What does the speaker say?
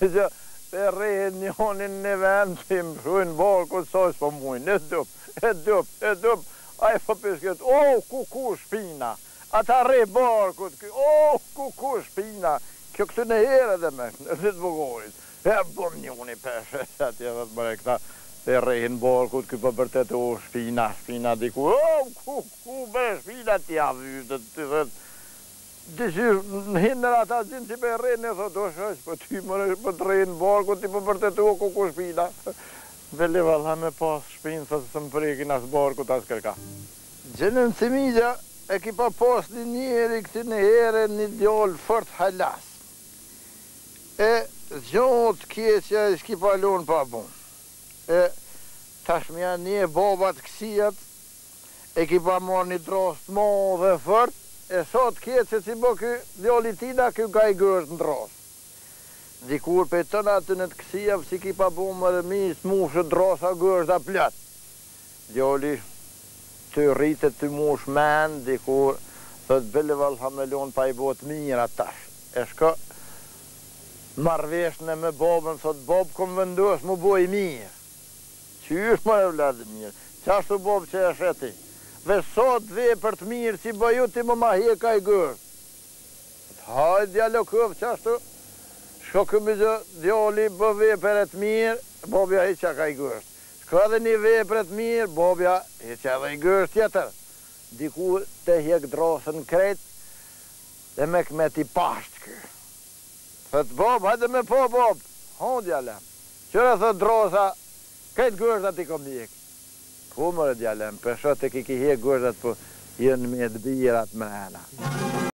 Që e rejnë njonin në vend që më shrujnë barkut, sa s'po mujnë, e dup, a e po pisket, ku shpina, ata rej barkut, ku shpina, kjo këtë në herë edhe me, në të bugorit, e bëm njoni peshe, atje dhe të bërë këta, e rejnë barkut, kjo për bërtet, shpina diku, ku bërë shpina t'ja vytët, të thëtë, në hinër ata zinë që për rejnë, e thotë, shësh, për ty më të rejnë barkut, ti për bërtet, ku shpina. Vele valla me pas shpinë, sa se më prekin as barkut as kërka. Gjenën Cimigja e ki pa pas një njeri këti në herë një djallë fort halas. E gjotë kjeqja e s'ki pa lonë pa bun. E tashmja një babat kësijat e ki pa marrë një drast ma dhe fort, e sot kjeqe si bo kë djalli tina kë ka i gërët në drast. Dikur për të natë në të kësijav si ki pa bu më dhe mi smushë drasa gërza plët. Djalli të rritet të mush men, dikur thët bele valhamelion pa i bot mirë atash. E shka marvesh në me babën, thët babë kom vendos mu boj mirë. Qysh më e vladë mirë, qashtu babë që e sheti. Dhe sot dhe për të mirë si bëju ti më ma heka i gërë. Hajt djalo këv qashtu. Shko këmi djali bë vepër e të mirë, bobja i që ka i gërështë. Shko edhe një vepër e të mirë, bobja i që edhe i gërështë tjetër. Dikur të hjek drasën kretë, dhe me këmet i pashtë kërë. Thëtë bob, hajde me po bob, honë djalem. Qëre thëtë drasa, këtë gërështë ati kom hjek. Po mërë djalem, për shëtë e ki hjek gërështë, po jenë me të birat mrena.